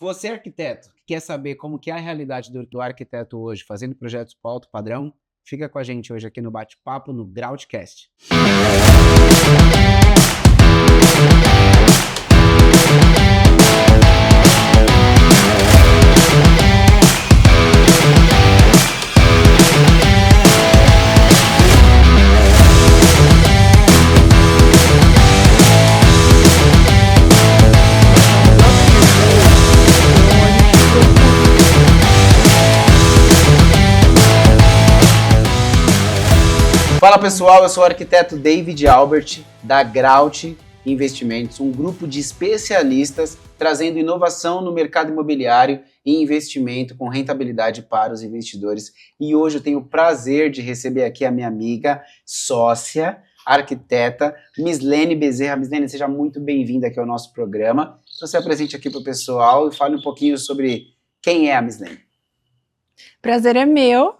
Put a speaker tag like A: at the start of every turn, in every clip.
A: Você, arquiteto, que quer saber como que é a realidade do arquiteto hoje, fazendo projetos para alto padrão, fica com a gente hoje aqui no Bate-Papo no Groundcast. Fala pessoal, eu sou o arquiteto David Albert, da Graut Investimentos, um grupo de especialistas trazendo inovação no mercado imobiliário e investimento com rentabilidade para os investidores. E hoje eu tenho o prazer de receber aqui a minha amiga, sócia, arquiteta, Mislene Bezerra. Mislene, seja muito bem-vinda aqui ao nosso programa. Então se apresente aqui para o pessoal e fale um pouquinho sobre quem é a Mislene.
B: Prazer é meu.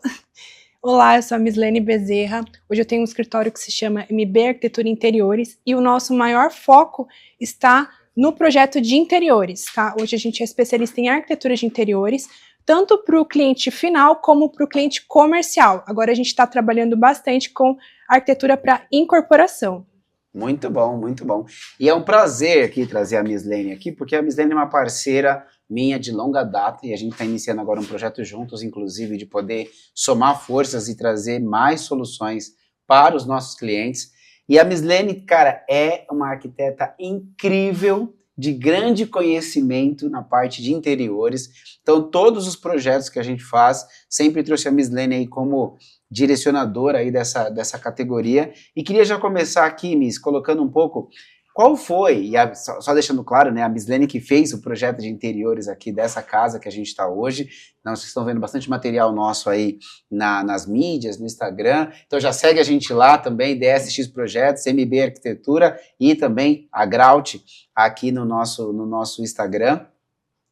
B: Olá, eu sou a Mislene Bezerra. Hoje eu tenho um escritório que se chama MB Arquitetura e Interiores e o nosso maior foco está no projeto de interiores, tá? Hoje a gente é especialista em arquitetura de interiores, tanto para o cliente final como para o cliente comercial. Agora a gente está trabalhando bastante com arquitetura para incorporação.
A: Muito bom, muito bom. E é um prazer aqui trazer a Mislene aqui, porque a Mislene é uma parceira minha de longa data e a gente está iniciando agora um projeto juntos, inclusive, de poder somar forças e trazer mais soluções para os nossos clientes. E a Mislene, cara, é uma arquiteta incrível, de grande conhecimento na parte de interiores. Então, todos os projetos que a gente faz, sempre trouxe a Mislene aí como direcionadora aí dessa categoria. E queria já começar aqui, Miss, colocando um pouco qual foi, e só deixando claro, né, a Mislene que fez o projeto de interiores aqui dessa casa que a gente está hoje. Então, vocês estão vendo bastante material nosso aí nas mídias, no Instagram. Então já segue a gente lá também, DSX Projetos, MB Arquitetura e também a Graut aqui no nosso Instagram.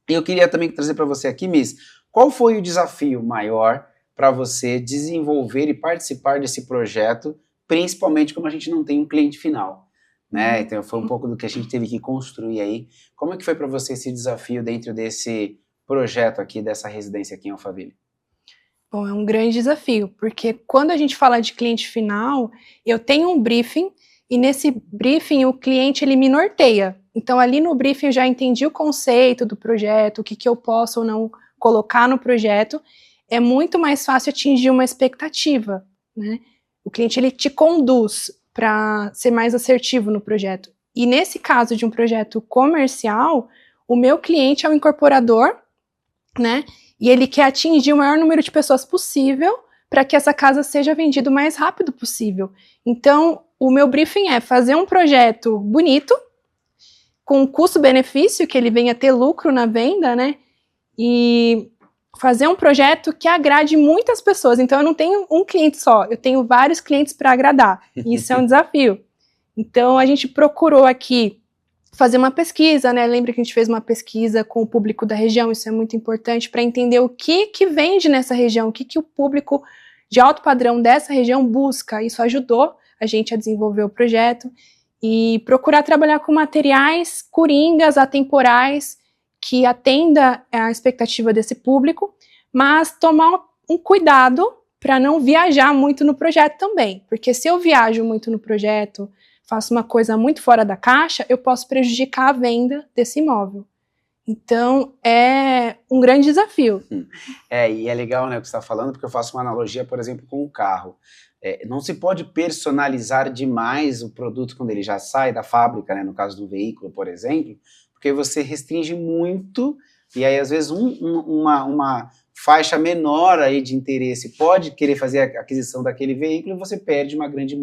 A: E eu queria também trazer para você aqui, Miss, qual foi o desafio maior para você desenvolver e participar desse projeto, principalmente como a gente não tem um cliente final, né? Então foi um pouco do que a gente teve que construir aí. Como é que foi para você esse desafio dentro desse projeto aqui, dessa residência aqui em Alphaville?
B: Bom, é um grande desafio, porque quando a gente fala de cliente final, eu tenho um briefing e nesse briefing o cliente ele me norteia. Então ali no briefing eu já entendi o conceito do projeto, o que eu posso ou não colocar no projeto. É muito mais fácil atingir uma expectativa, né? O cliente ele te conduz para ser mais assertivo no projeto. E nesse caso de um projeto comercial, o meu cliente é o incorporador, né? E ele quer atingir o maior número de pessoas possível para que essa casa seja vendida o mais rápido possível. Então, o meu briefing é fazer um projeto bonito, com custo-benefício, que ele venha ter lucro na venda, né? E fazer um projeto que agrade muitas pessoas. Então eu não tenho um cliente só, eu tenho vários clientes para agradar. E isso é um desafio. Então a gente procurou aqui fazer uma pesquisa, né? Lembra que a gente fez uma pesquisa com o público da região, isso é muito importante para entender o que vende nessa região, o que o público de alto padrão dessa região busca. Isso ajudou a gente a desenvolver o projeto e procurar trabalhar com materiais coringas, atemporais, que atenda à expectativa desse público, mas tomar um cuidado para não viajar muito no projeto também, porque se eu viajo muito no projeto, faço uma coisa muito fora da caixa, eu posso prejudicar a venda desse imóvel. Então, é um grande desafio.
A: E é legal, né, o que você está falando, porque eu faço uma analogia, por exemplo, com o carro. Não se pode personalizar demais o produto quando ele já sai da fábrica, né, no caso do veículo, por exemplo, porque você restringe muito, e aí às vezes uma faixa menor aí de interesse pode querer fazer a aquisição daquele veículo e você perde uma grande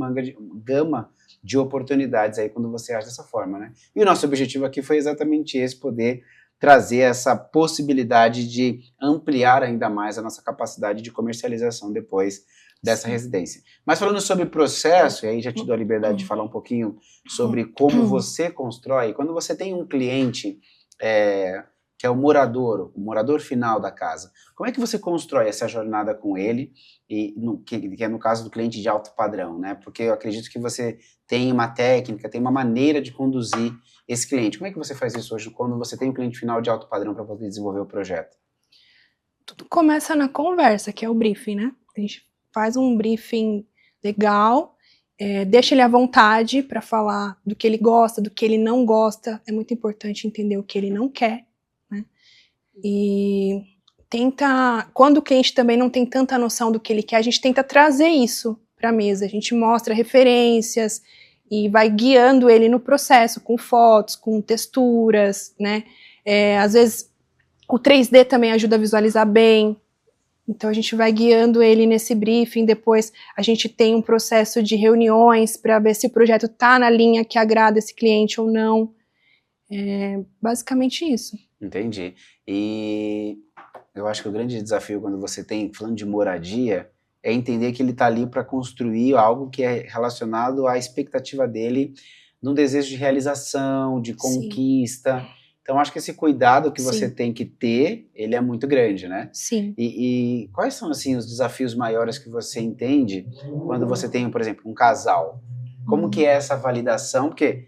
A: gama de oportunidades aí quando você age dessa forma, né? E o nosso objetivo aqui foi exatamente esse, poder trazer essa possibilidade de ampliar ainda mais a nossa capacidade de comercialização depois dessa residência. Mas falando sobre processo, e aí já te dou a liberdade de falar um pouquinho sobre como você constrói, quando você tem um cliente que é o morador final da casa. Como é que você constrói essa jornada com ele, que é no caso do cliente de alto padrão, né? Porque eu acredito que você tem uma técnica, tem uma maneira de conduzir esse cliente. Como é que você faz isso hoje quando você tem um cliente final de alto padrão para poder desenvolver o projeto?
B: Tudo começa na conversa, que é o briefing, né? A gente faz um briefing legal, deixa ele à vontade para falar do que ele gosta, do que ele não gosta. É muito importante entender o que ele não quer, né? E quando o cliente também não tem tanta noção do que ele quer, a gente tenta trazer isso para a mesa. A gente mostra referências e vai guiando ele no processo, com fotos, com texturas, né? Às vezes o 3D também ajuda a visualizar bem. Então a gente vai guiando ele nesse briefing. Depois a gente tem um processo de reuniões para ver se o projeto está na linha que agrada esse cliente ou não. Basicamente isso.
A: Entendi. E eu acho que o grande desafio quando você tem, falando de moradia, é entender que ele está ali para construir algo que é relacionado à expectativa dele, num desejo de realização, de conquista. Sim. Então, acho que esse cuidado que você tem que ter, ele é muito grande, né?
B: Sim.
A: E quais são, assim, os desafios maiores que você entende quando você tem, por exemplo, um casal? Como que é essa validação? Porque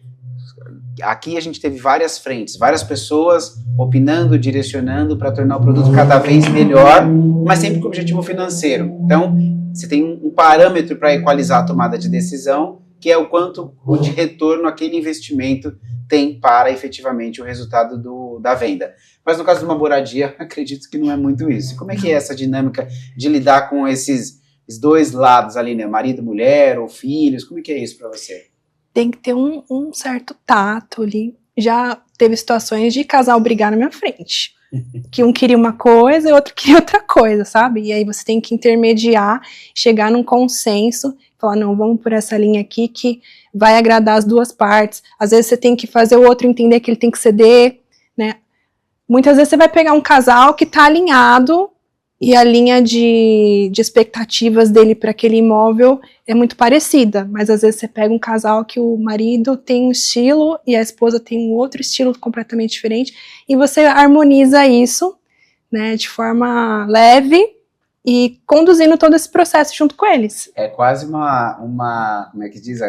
A: aqui a gente teve várias frentes, várias pessoas opinando, direcionando para tornar o produto cada vez melhor, mas sempre com objetivo financeiro. Então, você tem um parâmetro para equalizar a tomada de decisão, que é o quanto de retorno aquele investimento tem para efetivamente o resultado da venda. Mas no caso de uma moradia, acredito que não é muito isso. Como é que é essa dinâmica de lidar com esses dois lados ali, né? Marido, mulher ou filhos, como é que é isso para você?
B: Tem que ter um certo tato ali. Já teve situações de casal brigar na minha frente. Que um queria uma coisa e o outro queria outra coisa, sabe? E aí você tem que intermediar, chegar num consenso, falar, não, vamos por essa linha aqui que vai agradar as duas partes. Às vezes você tem que fazer o outro entender que ele tem que ceder, né? Muitas vezes você vai pegar um casal que tá alinhado e a linha de expectativas dele para aquele imóvel é muito parecida, mas às vezes você pega um casal que o marido tem um estilo e a esposa tem um outro estilo completamente diferente, e você harmoniza isso, né, de forma leve e conduzindo todo esse processo junto com eles.
A: É quase uma como é que diz,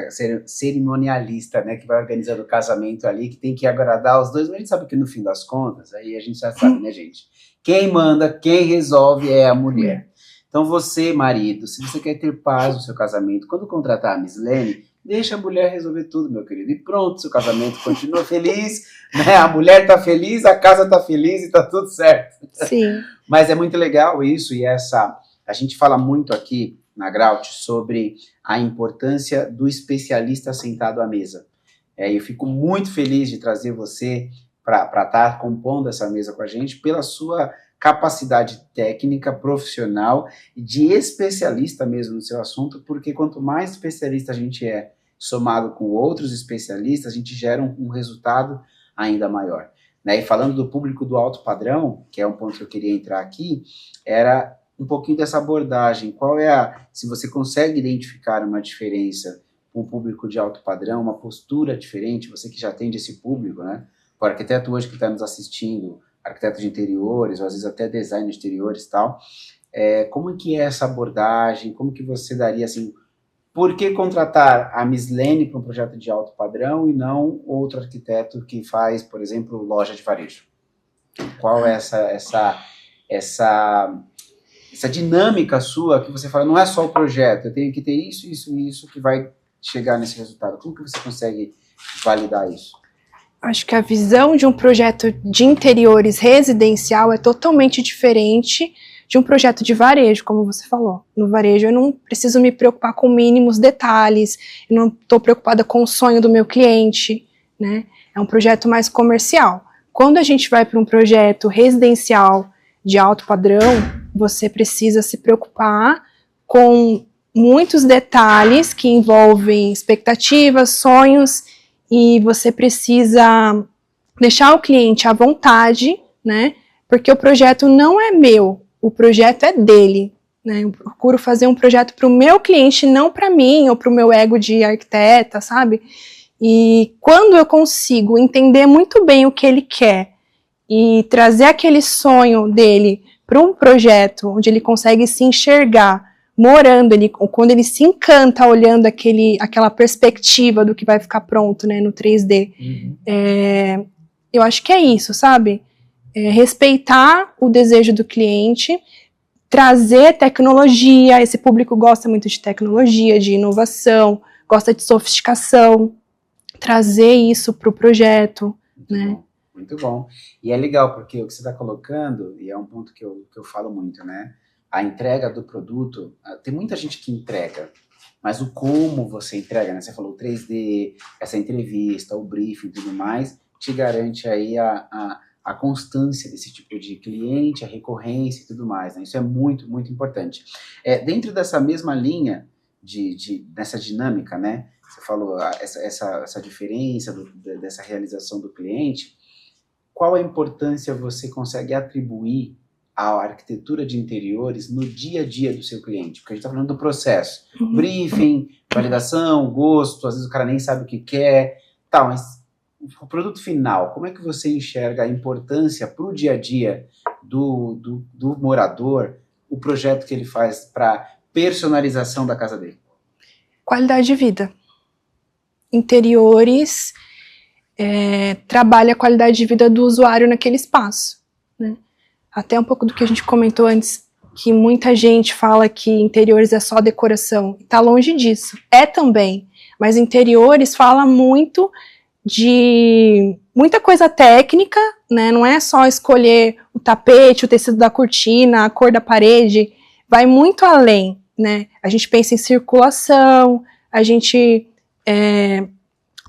A: cerimonialista, né, que vai organizando o casamento ali, que tem que agradar os dois, mas a gente sabe que no fim das contas, aí a gente já sabe, né, gente? Quem manda, quem resolve é a mulher. Então você, marido, se você quer ter paz no seu casamento, quando contratar a Mislene, deixa a mulher resolver tudo, meu querido. E pronto, seu casamento continua feliz, né? A mulher tá feliz, a casa tá feliz e tá tudo certo.
B: Sim.
A: Mas é muito legal isso, e a gente fala muito aqui na Graut sobre a importância do especialista sentado à mesa. Eu fico muito feliz de trazer você para estar compondo essa mesa com a gente, pela sua capacidade técnica, profissional e de especialista mesmo no seu assunto, porque quanto mais especialista a gente é, somado com outros especialistas, a gente gera um resultado ainda maior. Né? E falando do público do alto padrão, que é um ponto que eu queria entrar aqui, era um pouquinho dessa abordagem. Se você consegue identificar uma diferença com o público de alto padrão, uma postura diferente, você que já atende esse público, né? O arquiteto hoje que está nos assistindo, arquiteto de interiores, ou às vezes até design de interiores e tal, como que é essa abordagem, como que você daria, assim, por que contratar a Mislene para um projeto de alto padrão e não outro arquiteto que faz, por exemplo, loja de varejo? Qual é essa dinâmica sua que você fala, não é só o projeto, eu tenho que ter isso, isso e isso que vai chegar nesse resultado? Como que você consegue validar isso?
B: Acho que a visão de um projeto de interiores residencial é totalmente diferente de um projeto de varejo, como você falou. No varejo eu não preciso me preocupar com mínimos detalhes, eu não estou preocupada com o sonho do meu cliente, né? É um projeto mais comercial. Quando a gente vai para um projeto residencial de alto padrão, você precisa se preocupar com muitos detalhes que envolvem expectativas, sonhos, e você precisa deixar o cliente à vontade, né? Porque o projeto não é meu, o projeto é dele, né? Eu procuro fazer um projeto para o meu cliente, não para mim ou para o meu ego de arquiteta, sabe? E quando eu consigo entender muito bem o que ele quer e trazer aquele sonho dele para um projeto onde ele consegue se enxergar morando, quando ele se encanta olhando aquela perspectiva do que vai ficar pronto, né, no 3D. Eu acho que é isso, sabe? Respeitar o desejo do cliente, trazer tecnologia. Esse público gosta muito de tecnologia, de inovação, gosta de sofisticação, trazer isso para o projeto, né?
A: Muito bom. E é legal, porque o que você está colocando, e é um ponto que eu falo muito, né? A entrega do produto, tem muita gente que entrega, mas o como você entrega, né? Você falou o 3D, essa entrevista, o briefing e tudo mais, te garante aí a constância desse tipo de cliente, a recorrência e tudo mais, né? Isso é muito, muito importante. Dentro dessa mesma linha, dessa dinâmica, né? Você falou essa diferença dessa realização do cliente, qual a importância você consegue atribuir à arquitetura de interiores no dia a dia do seu cliente? Porque a gente está falando do processo. Briefing, validação, gosto, às vezes o cara nem sabe o que quer, tal, mas o produto final, como é que você enxerga a importância para o dia a dia do morador, o projeto que ele faz para personalização da casa dele?
B: Qualidade de vida. Interiores trabalha a qualidade de vida do usuário naquele espaço, né? Até um pouco do que a gente comentou antes, que muita gente fala que interiores é só decoração. Está longe disso. É também. Mas interiores fala muito de muita coisa técnica, né? Não é só escolher o tapete, o tecido da cortina, a cor da parede. Vai muito além, né? A gente pensa em circulação, a gente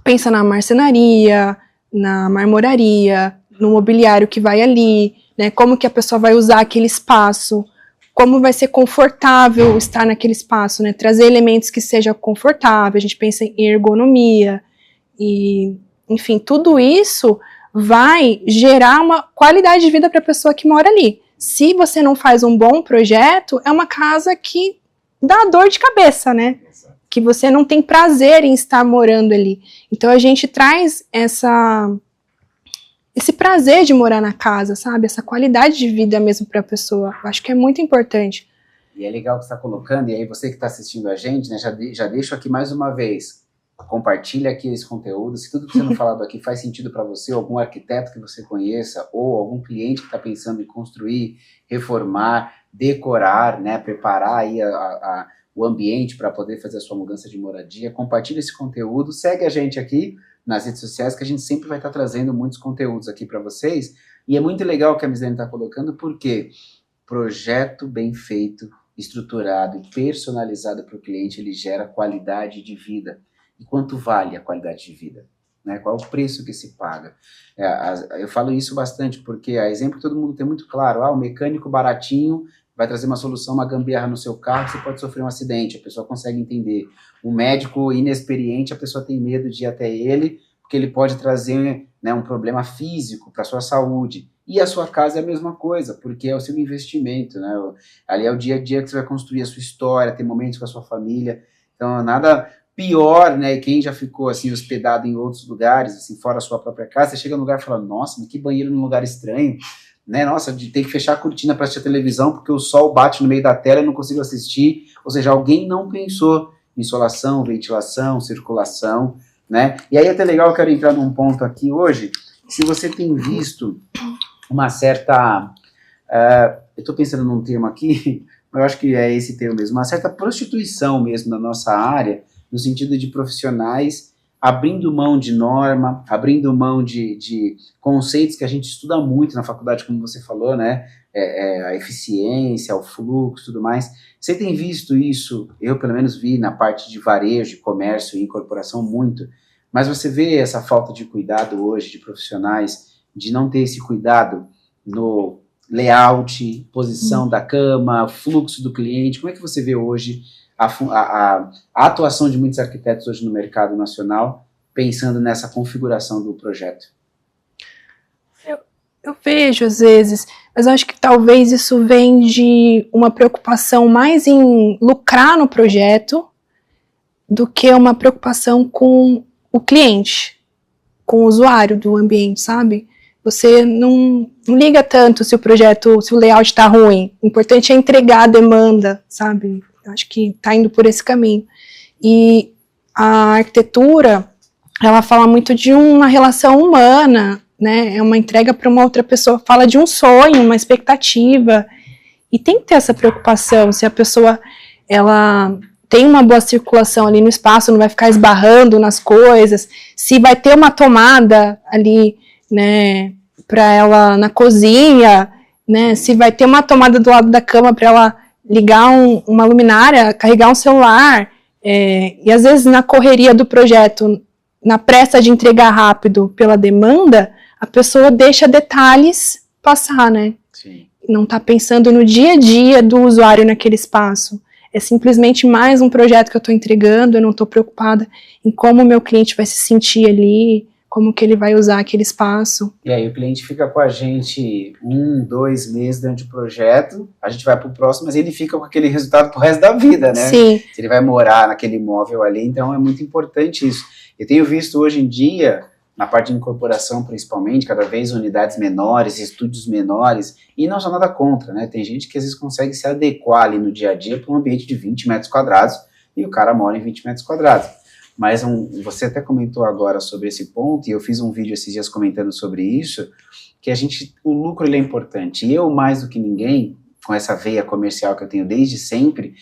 B: pensa na marcenaria, na marmoraria, no mobiliário que vai ali, né? Como que a pessoa vai usar aquele espaço, como vai ser confortável estar naquele espaço, né? Trazer elementos que sejam confortáveis, a gente pensa em ergonomia, e, enfim, tudo isso vai gerar uma qualidade de vida para a pessoa que mora ali. Se você não faz um bom projeto, é uma casa que dá dor de cabeça, né? Que você não tem prazer em estar morando ali. Então a gente traz esse prazer de morar na casa, sabe? Essa qualidade de vida mesmo para a pessoa. Eu acho que é muito importante.
A: E é legal que você está colocando, e aí você que está assistindo a gente, né, já deixo aqui mais uma vez, compartilha aqui esse conteúdo. Se tudo que você não falado aqui faz sentido para você, algum arquiteto que você conheça, ou algum cliente que está pensando em construir, reformar, decorar, né, preparar aí o ambiente para poder fazer a sua mudança de moradia, compartilha esse conteúdo, segue a gente aqui nas redes sociais, que a gente sempre vai estar trazendo muitos conteúdos aqui para vocês, e é muito legal o que a Mislene está colocando, porque projeto bem feito, estruturado e personalizado para o cliente, ele gera qualidade de vida. E quanto vale a qualidade de vida? Né? Qual é o preço que se paga? Eu falo isso bastante, porque a exemplo que todo mundo tem muito claro, o mecânico baratinho vai trazer uma solução, uma gambiarra no seu carro, você pode sofrer um acidente, a pessoa consegue entender. Um médico inexperiente, a pessoa tem medo de ir até ele, porque ele pode trazer, né, um problema físico para a sua saúde. E a sua casa é a mesma coisa, porque é o seu investimento, né? Ali é o dia a dia que você vai construir a sua história, ter momentos com a sua família. Então, nada pior, né? Quem já ficou assim hospedado em outros lugares, assim, fora a sua própria casa, você chega num lugar e fala, nossa, mas que banheiro num lugar estranho, né? Nossa, de ter que fechar a cortina para assistir a televisão porque o sol bate no meio da tela e eu não consigo assistir. Ou seja, alguém não pensou em insolação, ventilação, circulação, né? E aí é até legal, eu quero entrar num ponto aqui hoje, se você tem visto uma certa, eu estou pensando num termo aqui, mas eu acho que é esse termo mesmo, uma certa prostituição mesmo na nossa área, no sentido de profissionais abrindo mão de norma, abrindo mão de conceitos que a gente estuda muito na faculdade, como você falou, né? A eficiência, o fluxo, tudo mais. Você tem visto isso? Eu, pelo menos, vi na parte de varejo, de comércio e incorporação muito, mas você vê essa falta de cuidado hoje de profissionais, de não ter esse cuidado no layout, posição da cama, fluxo do cliente. Como é que você vê hoje a atuação de muitos arquitetos hoje no mercado nacional, pensando nessa configuração do projeto?
B: Eu vejo às vezes, mas eu acho que talvez isso vem de uma preocupação mais em lucrar no projeto do que uma preocupação com o cliente, com o usuário do ambiente, sabe? você não liga tanto se o projeto, se o layout está ruim. O importante é entregar a demanda, sabe? Eu acho que está indo por esse caminho. E a arquitetura, ela fala muito de uma relação humana, né? É uma entrega para uma outra pessoa, fala de um sonho, uma expectativa. E tem que ter essa preocupação, se a pessoa, ela tem uma boa circulação ali no espaço, não vai ficar esbarrando nas coisas, se vai ter uma tomada ali, né, para ela na cozinha, né, se vai ter uma tomada do lado da cama para ela ligar uma luminária, carregar um celular, e às vezes na correria do projeto, na pressa de entregar rápido pela demanda, a pessoa deixa detalhes passar, né?
A: Sim.
B: Não está pensando no dia a dia do usuário naquele espaço. É simplesmente mais um projeto que eu estou entregando, eu não estou preocupada em como o meu cliente vai se sentir ali, como que ele vai usar aquele espaço.
A: E aí o cliente fica com a gente 1, 2 meses durante o projeto, a gente vai para o próximo, mas ele fica com aquele resultado pro resto da vida, né?
B: Sim.
A: Se ele vai morar naquele imóvel ali, então é muito importante isso. Eu tenho visto hoje em dia, na parte de incorporação principalmente, cada vez unidades menores, estúdios menores, e não só nada contra, né? Tem gente que às vezes consegue se adequar ali no dia a dia para um ambiente de 20 metros quadrados, e o cara mora em 20 metros quadrados. Mas você até comentou agora sobre esse ponto, e eu fiz um vídeo esses dias comentando sobre isso, que o lucro ele é importante. E eu, mais do que ninguém, com essa veia comercial que eu tenho desde sempre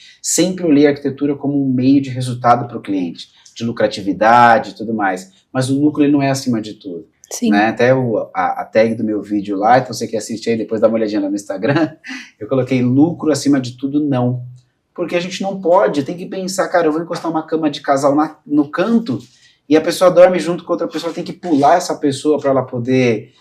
A: olhei a arquitetura como um meio de resultado para o cliente, de lucratividade e tudo mais. Mas o lucro ele não é acima de tudo.
B: Sim.
A: Né? Até a tag do meu vídeo lá, então você que assiste aí, depois dá uma olhadinha lá no Instagram, eu coloquei lucro acima de tudo, não. Porque a gente não pode, tem que pensar, cara, eu vou encostar uma cama de casal no canto e a pessoa dorme junto com outra pessoa, tem que pular essa pessoa para ela poder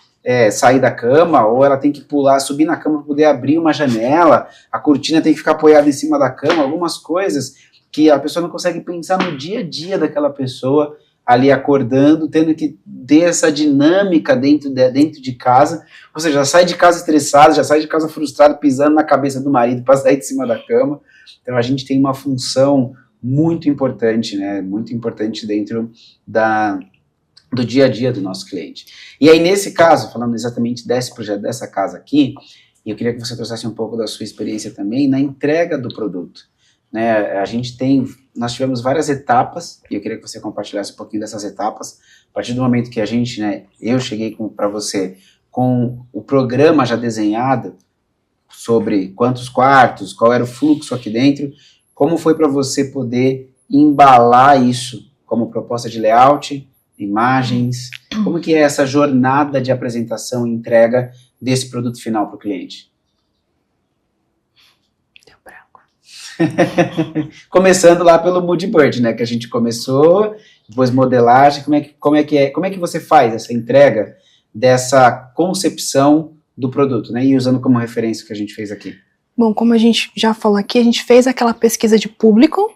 A: sair da cama, ou ela tem que pular, subir na cama para poder abrir uma janela, a cortina tem que ficar apoiada em cima da cama, algumas coisas que a pessoa não consegue pensar no dia a dia daquela pessoa ali acordando, tendo que ter essa dinâmica dentro de casa, ou seja, já sai de casa estressado, já sai de casa frustrado, pisando na cabeça do marido para sair de cima da cama. Então a gente tem uma função muito importante, né, muito importante dentro do dia a dia do nosso cliente. E aí nesse caso, falando exatamente desse projeto, dessa casa aqui, eu queria que você trouxesse um pouco da sua experiência também na entrega do produto. Né, nós tivemos várias etapas, e eu queria que você compartilhasse um pouquinho dessas etapas, a partir do momento que eu cheguei para você com o programa já desenhado, sobre quantos quartos, qual era o fluxo aqui dentro, como foi para você poder embalar isso como proposta de layout, imagens, como que é essa jornada de apresentação e entrega desse produto final para o cliente? Começando lá pelo Mood Bird, né, que a gente começou, depois modelagem, como é que você faz essa entrega dessa concepção do produto, né, e usando como referência o que a gente fez aqui?
B: Bom, como a gente já falou aqui, a gente fez aquela pesquisa de público,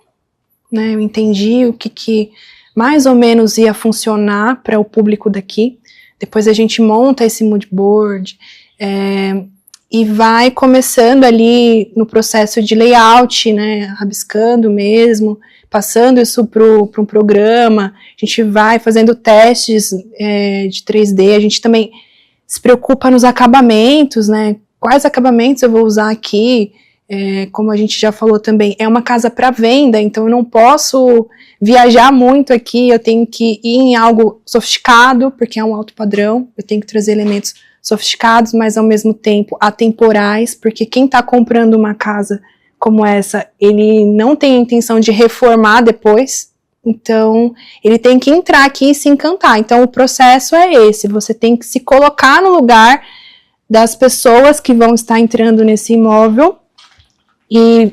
B: né, eu entendi o que mais ou menos ia funcionar para o público daqui, depois a gente monta esse mood board, e vai começando ali no processo de layout, né, rabiscando mesmo, passando isso para um programa, a gente vai fazendo testes de 3D, a gente também se preocupa nos acabamentos, né, quais acabamentos eu vou usar aqui, como a gente já falou também, é uma casa para venda, então eu não posso viajar muito aqui, eu tenho que ir em algo sofisticado, porque é um alto padrão, eu tenho que trazer elementos sofisticados, mas ao mesmo tempo atemporais, porque quem está comprando uma casa como essa, ele não tem a intenção de reformar depois, então ele tem que entrar aqui e se encantar. Então o processo é esse, você tem que se colocar no lugar das pessoas que vão estar entrando nesse imóvel e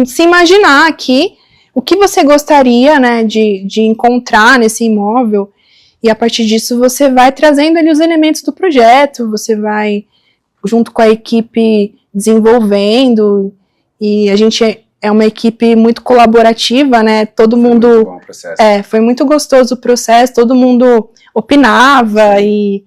B: se imaginar aqui o que você gostaria, né, de encontrar nesse imóvel. E a partir disso você vai trazendo ali os elementos do projeto, você vai junto com a equipe desenvolvendo, e a gente é uma equipe muito colaborativa, né, todo mundo... Muito bom o processo. Foi muito gostoso o processo, todo mundo opinava, e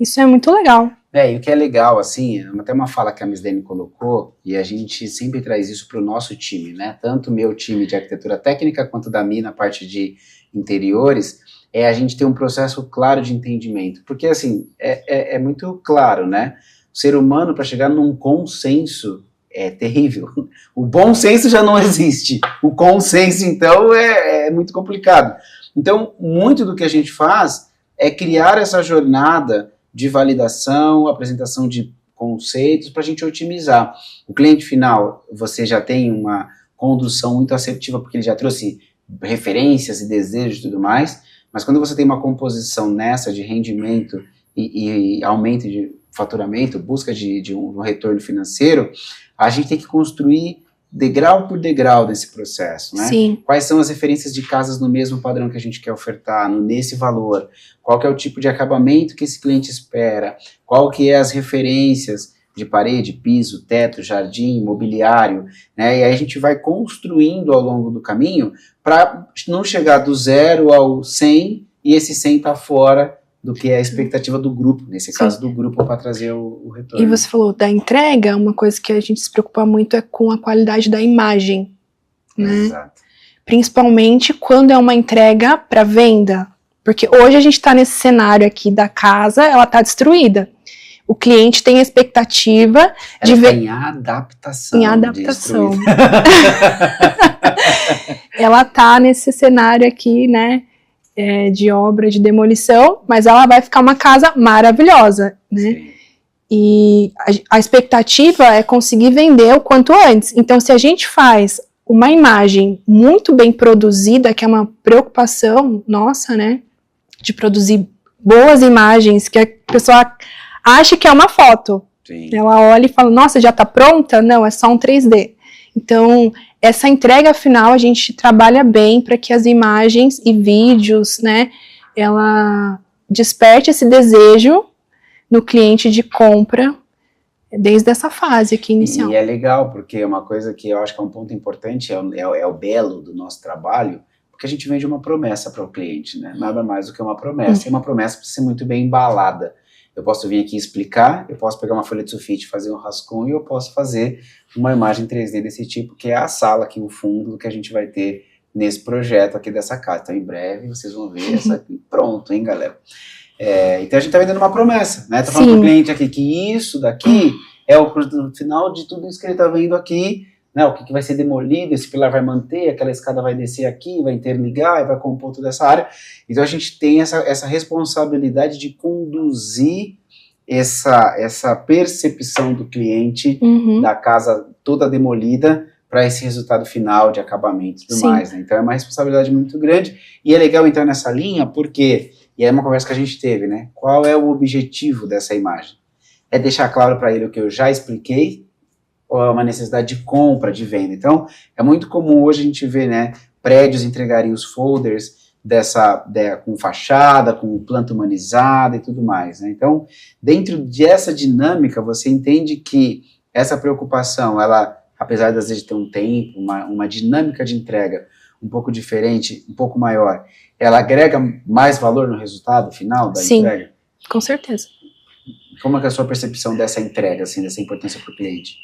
B: isso é muito legal.
A: E o que é legal, assim, até uma fala que a Miss Dani colocou, e a gente sempre traz isso para o nosso time, né, tanto o meu time de arquitetura técnica, quanto da minha na parte de interiores, é a gente ter um processo claro de entendimento. Porque, assim, é muito claro, né? O ser humano, para chegar num consenso, é terrível. O bom senso já não existe. O consenso, então, é muito complicado. Então, muito do que a gente faz é criar essa jornada de validação, apresentação de conceitos para a gente otimizar. O cliente final, você já tem uma condução muito assertiva, porque ele já trouxe referências e desejos e tudo mais, mas quando você tem uma composição nessa de rendimento e aumento de faturamento, busca de um retorno financeiro, a gente tem que construir degrau por degrau desse processo, né?
B: Sim.
A: Quais são as referências de casas no mesmo padrão que a gente quer ofertar, nesse valor? Qual que é o tipo de acabamento que esse cliente espera? Qual que é as referências de parede, piso, teto, jardim, mobiliário, né? E aí a gente vai construindo ao longo do caminho para não chegar do 0 ao 100 e esse 100 tá fora do que é a expectativa do grupo, nesse caso do grupo, para trazer o retorno.
B: E você falou da entrega, uma coisa que a gente se preocupa muito é com a qualidade da imagem, né?
A: Exato.
B: Principalmente quando é uma entrega para venda, porque hoje a gente está nesse cenário aqui da casa, ela está destruída. O cliente tem a expectativa de ver...
A: em adaptação.
B: Em adaptação. Ela está nesse cenário aqui, né? De obra de demolição, mas ela vai ficar uma casa maravilhosa, né?
A: Sim.
B: E a expectativa é conseguir vender o quanto antes. Então, se a gente faz uma imagem muito bem produzida, que é uma preocupação nossa, né? De produzir boas imagens, que a pessoa acha que é uma foto.
A: Sim.
B: Ela olha e fala, nossa, já tá pronta? Não, é só um 3D. Então, essa entrega final a gente trabalha bem para que as imagens e vídeos, né, ela desperte esse desejo no cliente de compra desde essa fase aqui inicial.
A: E é legal, porque uma coisa que eu acho que é um ponto importante, é o belo do nosso trabalho, porque a gente vende uma promessa para o cliente, né? Nada mais do que uma promessa, e uma promessa precisa ser muito bem embalada. Eu posso vir aqui explicar, eu posso pegar uma folha de sulfite, fazer um rascunho, e eu posso fazer uma imagem 3D desse tipo, que é a sala aqui, o fundo que a gente vai ter nesse projeto aqui dessa casa. Então, em breve, vocês vão ver essa aqui. Pronto, hein, galera? Então, a gente tá vendendo uma promessa, né? Tá falando pro cliente aqui que isso daqui é o final de tudo isso que ele tá vendo aqui, né? O que vai ser demolido, esse pilar vai manter, aquela escada vai descer aqui, vai interligar e vai compor toda essa área. Então, a gente tem essa responsabilidade de conduzir essa percepção do cliente da casa toda demolida para esse resultado final de acabamento e tudo mais, né? Então é uma responsabilidade muito grande e é legal entrar nessa linha porque, e é uma conversa que a gente teve, né? Qual é o objetivo dessa imagem? É deixar claro para ele o que eu já expliquei ou é uma necessidade de compra, de venda? Então é muito comum hoje a gente ver, né, prédios entregarem os folders com fachada, com planta humanizada e tudo mais, né? Então, dentro dessa dinâmica, você entende que essa preocupação, ela, apesar de às vezes ter um tempo, uma dinâmica de entrega um pouco diferente, um pouco maior, ela agrega mais valor no resultado final da entrega?
B: Sim, com certeza.
A: Como é que é a sua percepção dessa entrega, assim, dessa importância para o cliente?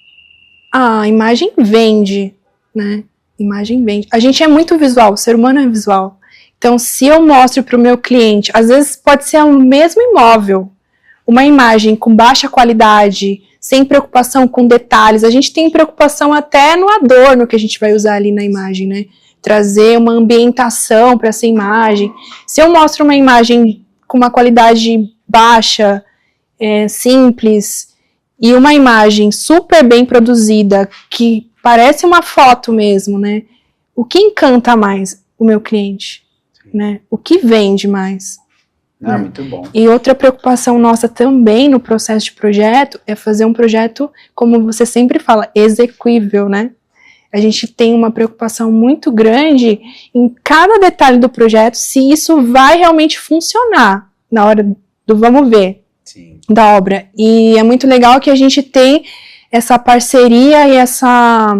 B: A imagem vende, né? Imagem vende. A gente é muito visual, o ser humano é visual. Então, se eu mostro para o meu cliente, às vezes pode ser o mesmo imóvel, uma imagem com baixa qualidade, sem preocupação com detalhes. A gente tem preocupação até no adorno que a gente vai usar ali na imagem, né? Trazer uma ambientação para essa imagem. Se eu mostro uma imagem com uma qualidade baixa, simples, e uma imagem super bem produzida, que parece uma foto mesmo, né? O que encanta mais o meu cliente? Né? O que vende mais?
A: Né? Muito bom.
B: E outra preocupação nossa também no processo de projeto é fazer um projeto, como você sempre fala, execuível, né? A gente tem uma preocupação muito grande em cada detalhe do projeto, se isso vai realmente funcionar na hora do vamos ver. Sim. Da obra. E é muito legal que a gente tem essa parceria e essa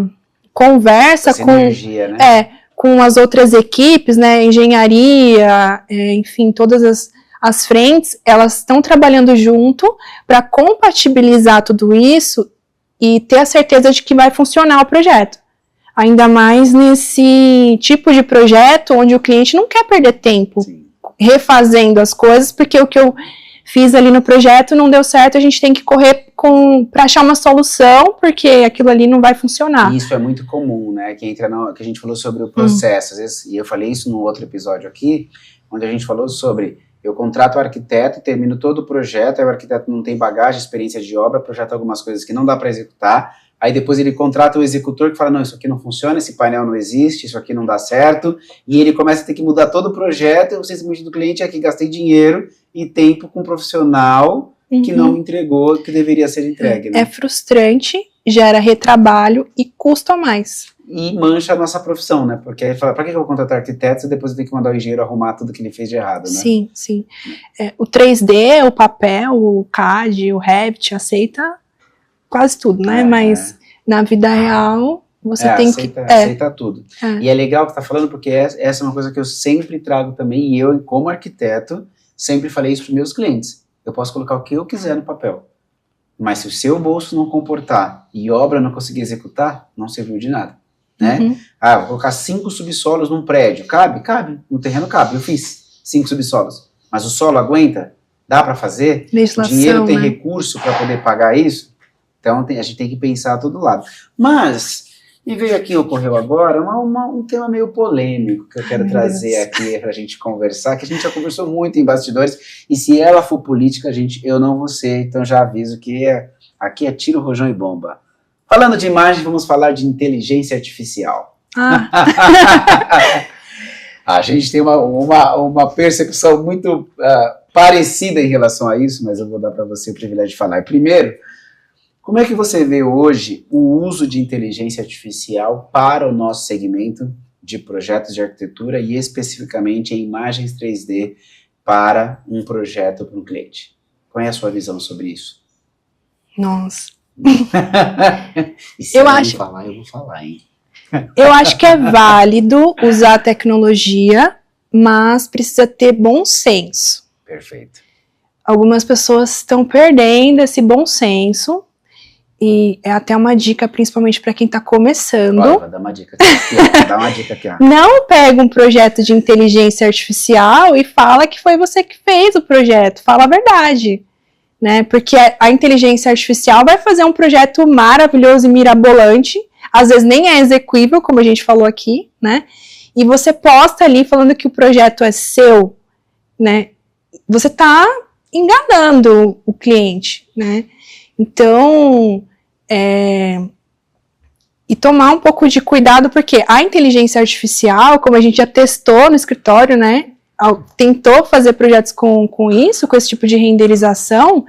B: conversa
A: essa energia, né?
B: Com as outras equipes, né, engenharia, enfim, todas as frentes, elas estão trabalhando junto para compatibilizar tudo isso e ter a certeza de que vai funcionar o projeto. Ainda mais nesse tipo de projeto onde o cliente não quer perder tempo refazendo as coisas, porque o que eu fiz ali no projeto não deu certo, a gente tem que correr para achar uma solução, porque aquilo ali não vai funcionar.
A: Isso é muito comum, né? Que a gente falou sobre o processo, às vezes, e eu falei isso no outro episódio aqui, onde a gente falou sobre, eu contrato o arquiteto, termino todo o projeto, aí o arquiteto não tem bagagem, experiência de obra, projeta algumas coisas que não dá para executar, aí depois ele contrata o executor que fala, não, isso aqui não funciona, esse painel não existe, isso aqui não dá certo, e ele começa a ter que mudar todo o projeto, e o sentimento do cliente é que gastei dinheiro e tempo com um profissional que não me entregou o que deveria ser entregue. Né?
B: É frustrante, gera retrabalho e custa mais.
A: E mancha a nossa profissão, né? Porque aí fala, pra que eu vou contratar arquiteto se depois eu tenho que mandar o engenheiro arrumar tudo que ele fez de errado, né?
B: Sim, sim. O 3D, o papel, o CAD, o Revit, aceita quase tudo, né? Mas na vida real, você tem
A: aceita tudo. E é legal que você tá falando, porque essa é uma coisa que eu sempre trago também, e eu, como arquiteto, sempre falei isso para os meus clientes. Eu posso colocar o que eu quiser no papel, mas se o seu bolso não comportar e obra não conseguir executar, não serviu de nada, né? Vou colocar 5 subsolos num prédio. Cabe. No terreno cabe. Eu fiz 5 subsolos. Mas o solo aguenta? Dá para fazer?
B: Legislação,
A: o dinheiro tem recurso para poder pagar isso? Então a gente tem que pensar a todo lado. Mas me veio aqui, ocorreu agora, um tema meio polêmico que eu quero trazer aqui para a gente conversar, que a gente já conversou muito em bastidores, e se ela for política, eu não vou ser, então já aviso que aqui é tiro, rojão e bomba. Falando de imagem, vamos falar de inteligência artificial. A gente tem uma percepção muito parecida em relação a isso, mas eu vou dar para você o privilégio de falar. Primeiro, como é que você vê hoje o uso de inteligência artificial para o nosso segmento de projetos de arquitetura e especificamente em imagens 3D para um projeto para um cliente? Qual é a sua visão sobre isso?
B: Nossa.
A: E se eu não falar, eu vou falar, hein?
B: Eu acho que é válido usar a tecnologia, mas precisa ter bom senso.
A: Perfeito.
B: Algumas pessoas estão perdendo esse bom senso. E é até uma dica, principalmente para quem está começando.
A: Vou dar uma dica aqui. Dá uma dica aqui, ó.
B: Não pega um projeto de inteligência artificial e fala que foi você que fez o projeto. Fala a verdade, né? Porque a inteligência artificial vai fazer um projeto maravilhoso e mirabolante. Às vezes nem é execuível, como a gente falou aqui, né? E você posta ali falando que o projeto é seu, né? Você está enganando o cliente, né? Então, e tomar um pouco de cuidado, porque a inteligência artificial, como a gente já testou no escritório, né, tentou fazer projetos com isso, com esse tipo de renderização,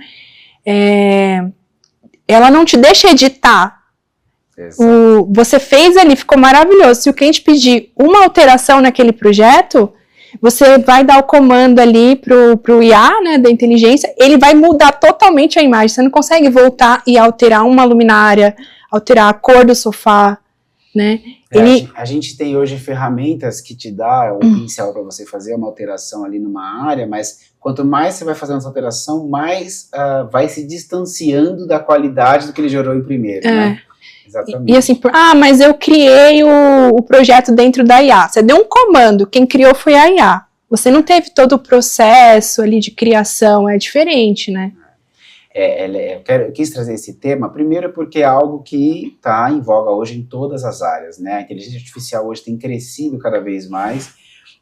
B: ela não te deixa editar. Você fez ali, ficou maravilhoso. Se o cliente pedir uma alteração naquele projeto, você vai dar o comando ali pro IA, né, da inteligência, ele vai mudar totalmente a imagem. Você não consegue voltar e alterar uma luminária, alterar a cor do sofá, né?
A: A gente tem hoje ferramentas que te dá o pincel para você fazer uma alteração ali numa área, mas quanto mais você vai fazendo essa alteração, mais vai se distanciando da qualidade do que ele gerou em primeiro, né? Exatamente.
B: E assim, mas eu criei o projeto dentro da IA. Você deu um comando, quem criou foi a IA. Você não teve todo o processo ali de criação, é diferente, né?
A: Eu quis trazer esse tema, primeiro porque é algo que está em voga hoje em todas as áreas, né? A inteligência artificial hoje tem crescido cada vez mais,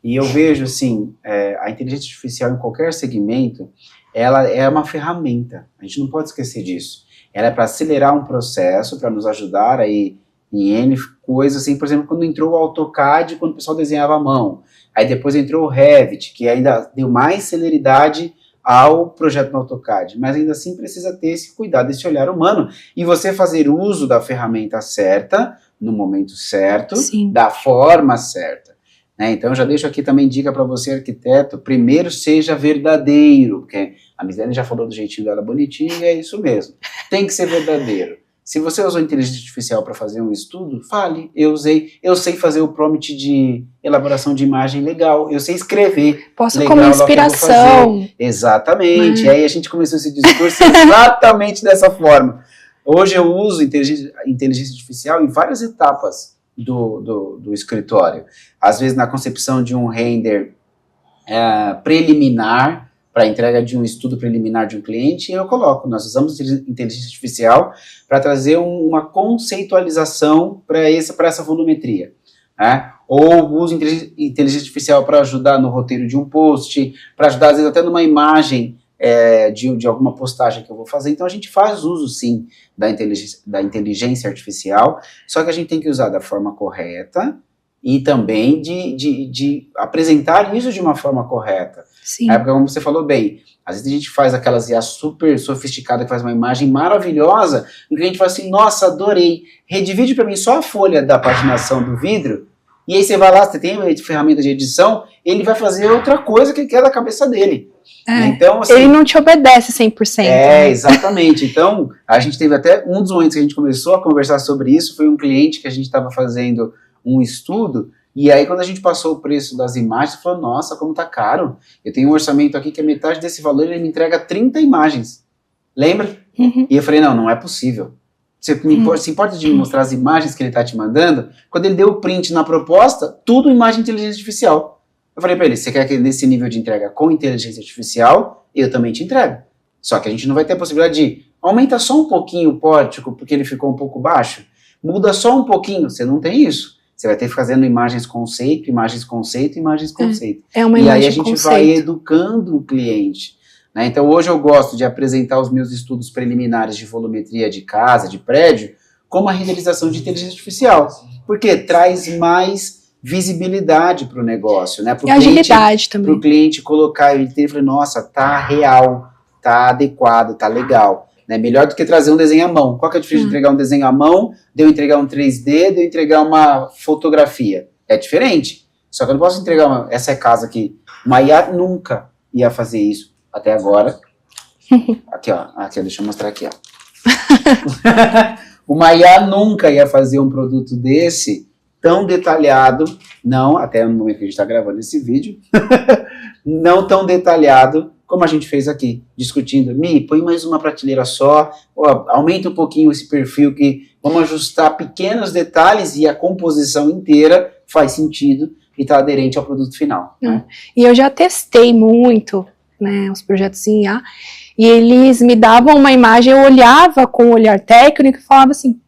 A: e eu vejo, assim, a inteligência artificial em qualquer segmento, ela é uma ferramenta, a gente não pode esquecer disso. Ela é para acelerar um processo, para nos ajudar aí em N coisas, assim, por exemplo, quando entrou o AutoCAD, quando o pessoal desenhava à mão, aí depois entrou o Revit, que ainda deu mais celeridade ao projeto no AutoCAD, mas ainda assim precisa ter esse cuidado, esse olhar humano, e você fazer uso da ferramenta certa, no momento certo,
B: Sim.
A: da forma certa. Né? Então, eu já deixo aqui também dica para você, arquiteto, primeiro seja verdadeiro, porque a Mislene já falou do jeitinho dela bonitinho, e é isso mesmo, tem que ser verdadeiro. Se você usou inteligência artificial para fazer um estudo, fale, eu sei fazer o prompt de elaboração de imagem legal, eu sei escrever.
B: Posso
A: legal,
B: como inspiração.
A: Exatamente, e aí a gente começou esse discurso exatamente dessa forma. Hoje eu uso inteligência artificial em várias etapas do escritório. Às vezes na concepção de um render preliminar para a entrega de um estudo preliminar de um cliente, eu coloco, nós usamos inteligência artificial para trazer uma conceitualização para essa volumetria. Né? Ou uso inteligência artificial para ajudar no roteiro de um post, para ajudar às vezes até numa imagem de alguma postagem que eu vou fazer. Então a gente faz uso sim da inteligência artificial, só que a gente tem que usar da forma correta e também de apresentar isso de uma forma correta.
B: Sim.
A: Porque, como você falou bem, às vezes a gente faz aquelas IA super sofisticadas que faz uma imagem maravilhosa e o cliente fala assim, nossa, adorei, redivide para mim só a folha da paginação do vidro e aí você vai lá, você tem a ferramenta de edição, ele vai fazer outra coisa que quer da cabeça dele. Então, assim,
B: ele não te obedece 100%.
A: Né? Exatamente. Então, a gente teve até um dos momentos que a gente começou a conversar sobre isso, foi um cliente que a gente estava fazendo um estudo, e aí quando a gente passou o preço das imagens, falou, nossa, como tá caro. Eu tenho um orçamento aqui que é metade desse valor, ele me entrega 30 imagens. Lembra?
B: Uhum.
A: E eu falei, não é possível. Você se importa de me mostrar as imagens que ele tá te mandando? Quando ele deu o print na proposta, tudo imagem de inteligência artificial. Eu falei para ele, você quer que nesse nível de entrega com inteligência artificial, eu também te entrego. Só que a gente não vai ter a possibilidade de aumenta só um pouquinho o pórtico porque ele ficou um pouco baixo, muda só um pouquinho, você não tem isso. Você vai ter que fazendo imagens conceito, imagens conceito, imagens conceito.
B: É uma imagem
A: e aí a gente
B: conceito.
A: vai educando o cliente. Né? Então hoje eu gosto de apresentar os meus estudos preliminares de volumetria de casa, de prédio, como a renderização de inteligência artificial. Porque traz mais visibilidade para o negócio, né?
B: E agilidade também.
A: Para o cliente colocar, ele falar, nossa, tá real, tá adequado, tá legal. Né? Melhor do que trazer um desenho à mão. Qual que é a diferença de entregar um desenho à mão, de eu entregar um 3D, de eu entregar uma fotografia? É diferente. Só que eu não posso entregar essa casa aqui. Uma IA nunca ia fazer isso até agora. Aqui, ó. Aqui, deixa eu mostrar aqui, ó. Uma IA nunca ia fazer um produto desse tão detalhado, não, até no momento que a gente está gravando esse vídeo, não tão detalhado como a gente fez aqui, discutindo, põe mais uma prateleira só, aumenta um pouquinho esse perfil, que vamos ajustar pequenos detalhes e a composição inteira faz sentido e está aderente ao produto final. Né?
B: E eu já testei muito, né, os projetos em IA, e eles me davam uma imagem, eu olhava com o olhar técnico e falava assim,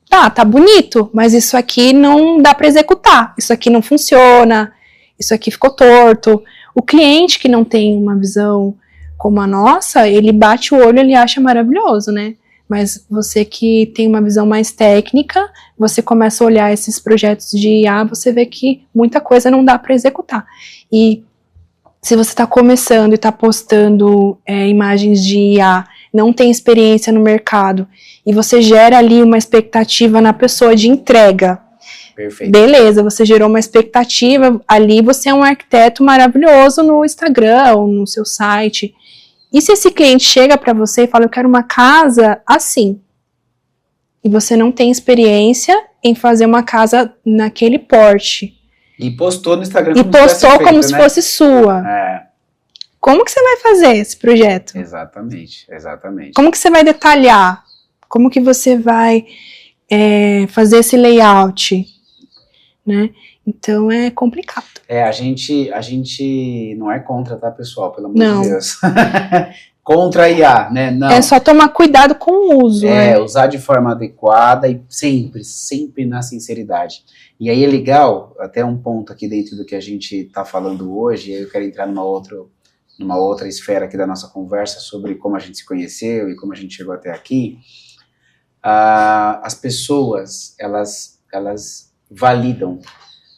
B: tá bonito, mas isso aqui não dá para executar, isso aqui não funciona, isso aqui ficou torto. O cliente que não tem uma visão como a nossa, ele bate o olho, ele acha maravilhoso, né? Mas você que tem uma visão mais técnica, você começa a olhar esses projetos de IA, você vê que muita coisa não dá para executar. E se você está começando e está postando imagens de IA, não tem experiência no mercado, e você gera ali uma expectativa na pessoa de entrega.
A: Perfeito.
B: Beleza, você gerou uma expectativa, ali você é um arquiteto maravilhoso no Instagram ou no seu site. E se esse cliente chega para você e fala, eu quero uma casa assim, e você não tem experiência em fazer uma casa naquele porte.
A: E postou no Instagram
B: como se fosse sua. Como que você vai fazer esse projeto?
A: Exatamente.
B: Como que você vai detalhar? Como que você vai fazer esse layout? Né? Então é complicado.
A: A gente não é contra, tá, pessoal? Pelo amor de Deus. Contra a IA, né? Não.
B: É só tomar cuidado com o uso.
A: Usar de forma adequada e sempre na sinceridade. E aí é legal, até um ponto aqui dentro do que a gente está falando hoje, eu quero entrar numa outra esfera aqui da nossa conversa sobre como a gente se conheceu e como a gente chegou até aqui. As pessoas, elas validam.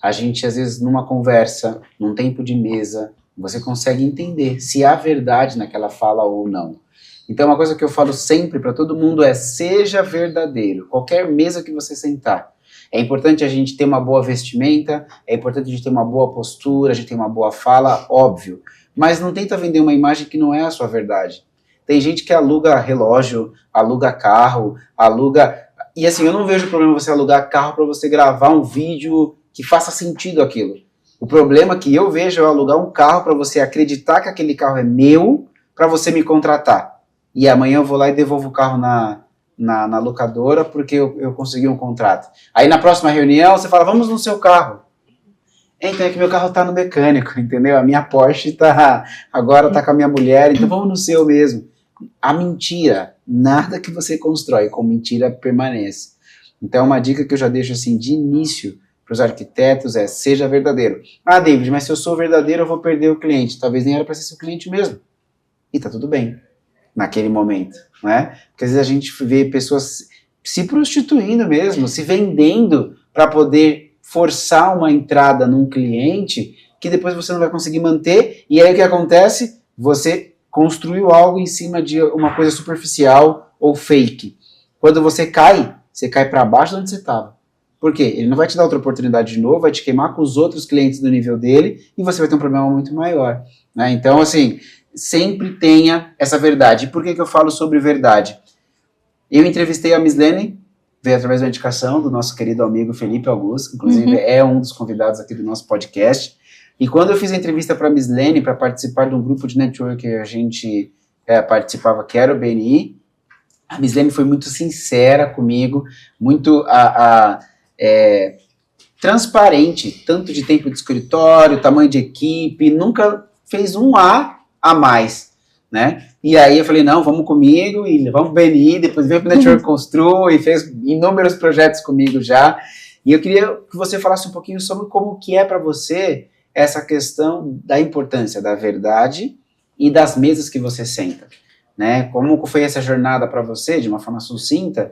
A: A gente, às vezes, numa conversa, num tempo de mesa, você consegue entender se há verdade naquela fala ou não. Então, uma coisa que eu falo sempre para todo mundo é, seja verdadeiro. Qualquer mesa que você sentar. É importante a gente ter uma boa vestimenta, é importante a gente ter uma boa postura, a gente ter uma boa fala, óbvio. Mas não tenta vender uma imagem que não é a sua verdade. Tem gente que aluga relógio, aluga carro, E assim, eu não vejo problema você alugar carro para você gravar um vídeo que faça sentido aquilo. O problema que eu vejo é alugar um carro para você acreditar que aquele carro é meu, para você me contratar. E amanhã eu vou lá e devolvo o carro na locadora porque eu consegui um contrato. Aí na próxima reunião você fala, vamos no seu carro. Então é que meu carro tá no mecânico, entendeu? A minha Porsche agora tá com a minha mulher, então vamos no seu mesmo. A mentira, nada que você constrói com mentira permanece. Então uma dica que eu já deixo assim de início para os arquitetos é: seja verdadeiro. Ah, David, mas se eu sou verdadeiro eu vou perder o cliente. Talvez nem era para ser seu cliente mesmo. E tá tudo bem, naquele momento, não é? Porque às vezes a gente vê pessoas se prostituindo mesmo, se vendendo para poder forçar uma entrada num cliente que depois você não vai conseguir manter, e aí o que acontece? Você construiu algo em cima de uma coisa superficial ou fake. Quando você cai para baixo de onde você estava. Por quê? Ele não vai te dar outra oportunidade de novo, vai te queimar com os outros clientes do nível dele e você vai ter um problema muito maior, né? Então, assim, sempre tenha essa verdade. E por que eu falo sobre verdade? Eu entrevistei a Mislene, veio através da indicação do nosso querido amigo Felipe Augusto, inclusive é um dos convidados aqui do nosso podcast. E quando eu fiz a entrevista para a Mislene, para participar de um grupo de network que a gente participava, que era o BNI, a Mislene foi muito sincera comigo, muito transparente, tanto de tempo de escritório, tamanho de equipe, nunca fez um A mais, né? E aí eu falei, não, vamos comigo, e vamos pro BNI, depois veio pro Network Constru, e fez inúmeros projetos comigo já. E eu queria que você falasse um pouquinho sobre como que é para você essa questão da importância da verdade e das mesas que você senta, né? Como foi essa jornada para você, de uma forma sucinta,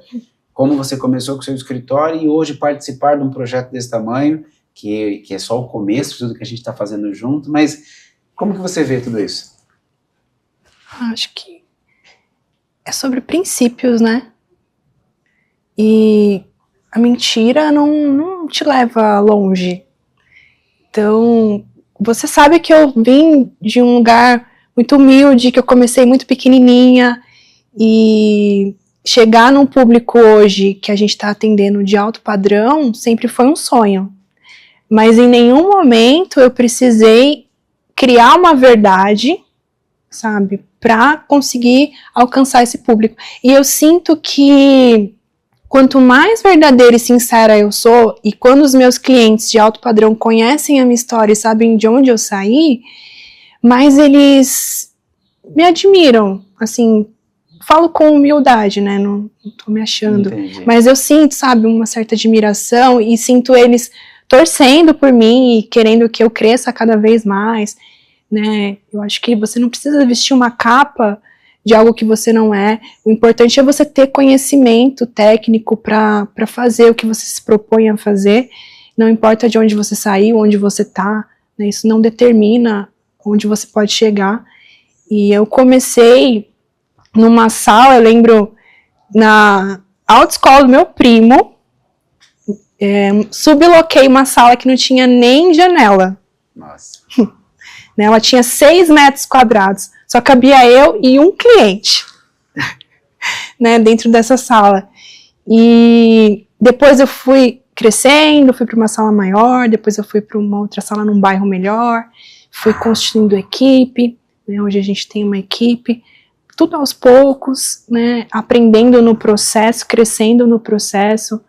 A: como você começou com o seu escritório e hoje participar de um projeto desse tamanho, que é só o começo de tudo que a gente está fazendo junto, mas como que você vê tudo isso?
B: Acho que é sobre princípios, né? E a mentira não te leva longe. Então, você sabe que eu vim de um lugar muito humilde, que eu comecei muito pequenininha, e chegar num público hoje que a gente está atendendo de alto padrão sempre foi um sonho. Mas em nenhum momento eu precisei criar uma verdade, sabe, para conseguir alcançar esse público. E eu sinto que quanto mais verdadeira e sincera eu sou, e quando os meus clientes de alto padrão conhecem a minha história e sabem de onde eu saí, mais eles me admiram, assim. Falo com humildade, né, não tô me achando.
A: Entendi.
B: Mas eu sinto, sabe, uma certa admiração e sinto eles torcendo por mim e querendo que eu cresça cada vez mais, né. Eu acho que você não precisa vestir uma capa de algo que você não é. O importante é você ter conhecimento técnico para fazer o que você se propõe a fazer. Não importa de onde você saiu, onde você tá, né, isso não determina onde você pode chegar. E eu comecei numa sala, eu lembro, na autoescola do meu primo, subloquei uma sala que não tinha nem janela.
A: Nossa.
B: Né, ela tinha 6 metros quadrados, só cabia eu e um cliente, né, dentro dessa sala. E depois eu fui crescendo, fui para uma sala maior, depois eu fui para uma outra sala num bairro melhor, fui constituindo equipe, né, hoje a gente tem uma equipe, tudo aos poucos, né, aprendendo no processo, crescendo no processo,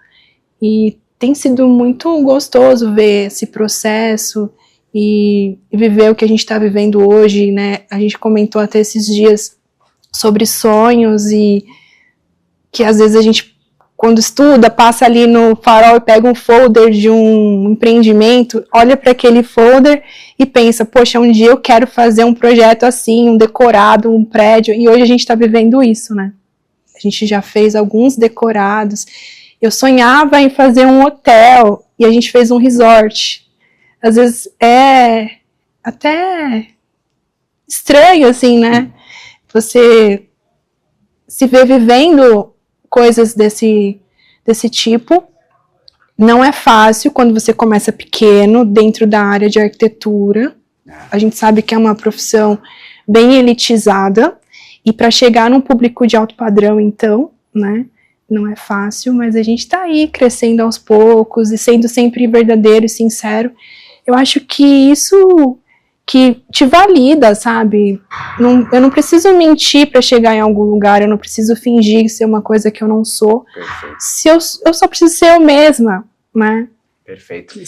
B: e tem sido muito gostoso ver esse processo e viver o que a gente está vivendo hoje, né. A gente comentou até esses dias sobre sonhos e que às vezes a gente, quando estuda, passa ali no farol e pega um folder de um empreendimento, olha para aquele folder e pensa, poxa, um dia eu quero fazer um projeto assim, um decorado, um prédio, e hoje a gente está vivendo isso, né? A gente já fez alguns decorados. Eu sonhava em fazer um hotel e a gente fez um resort. Às vezes é até estranho, assim, né? Você se vê vivendo coisas desse tipo. Não é fácil quando você começa pequeno, dentro da área de arquitetura. A gente sabe que é uma profissão bem elitizada, e para chegar num público de alto padrão, então, né, não é fácil, mas a gente está aí crescendo aos poucos e sendo sempre verdadeiro e sincero. Eu acho que isso que te valida, sabe? Eu não preciso mentir para chegar em algum lugar, eu não preciso fingir ser uma coisa que eu não sou.
A: Perfeito.
B: Se eu só preciso ser eu mesma, né?
A: Perfeito.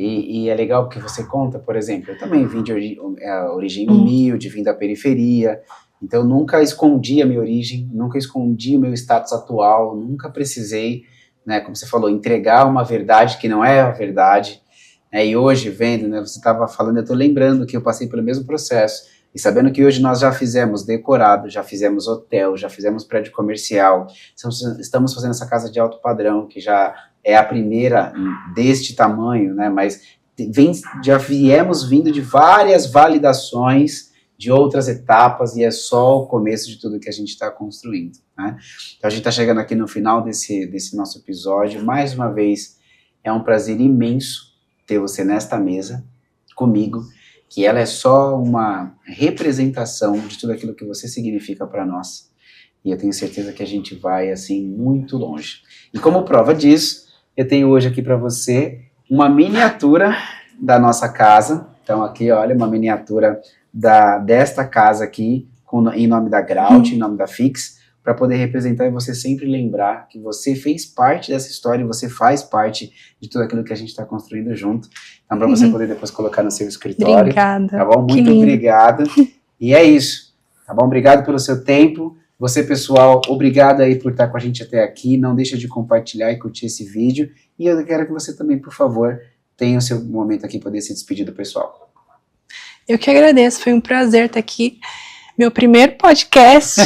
A: E é legal porque você conta, por exemplo, eu também vim de origem humilde, vim da periferia, então eu nunca escondi a minha origem, nunca escondi o meu status atual, nunca precisei, né, como você falou, entregar uma verdade que não é a verdade. E hoje, vendo, né, você estava falando, eu estou lembrando que eu passei pelo mesmo processo, e sabendo que hoje nós já fizemos decorado, já fizemos hotel, já fizemos prédio comercial, estamos fazendo essa casa de alto padrão, que já é a primeira deste tamanho, né, mas já viemos vindo de várias validações, de outras etapas, e é só o começo de tudo que a gente está construindo, né? Então a gente está chegando aqui no final desse nosso episódio. Mais uma vez, é um prazer imenso ter você nesta mesa comigo, que ela é só uma representação de tudo aquilo que você significa para nós, e eu tenho certeza que a gente vai, assim, muito longe. E como prova disso, eu tenho hoje aqui para você uma miniatura da nossa casa. Então aqui, olha, uma miniatura desta casa aqui, em nome da Grout, em nome da Fix, para poder representar e você sempre lembrar que você fez parte dessa história e você faz parte de tudo aquilo que a gente está construindo junto. Então, para você poder depois colocar no seu escritório.
B: Obrigada.
A: Tá bom? Muito obrigado. E é isso. Tá bom? Obrigado pelo seu tempo. Você, pessoal, obrigado aí por estar com a gente até aqui. Não deixa de compartilhar e curtir esse vídeo. E eu quero que você também, por favor, tenha o seu momento aqui para poder se despedir do pessoal.
B: Eu que agradeço. Foi um prazer estar aqui. Meu primeiro podcast.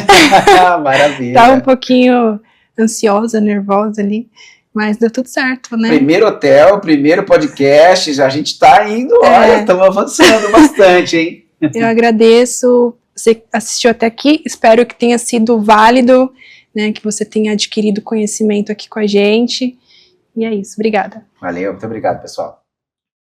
A: Maravilha.
B: Tava um pouquinho ansiosa, nervosa ali, mas deu tudo certo, né?
A: Primeiro hotel, primeiro podcast, já a gente tá indo, olha, estamos avançando bastante, hein?
B: Eu agradeço, você assistiu até aqui, espero que tenha sido válido, né, que você tenha adquirido conhecimento aqui com a gente, e é isso, obrigada.
A: Valeu, muito obrigado, pessoal.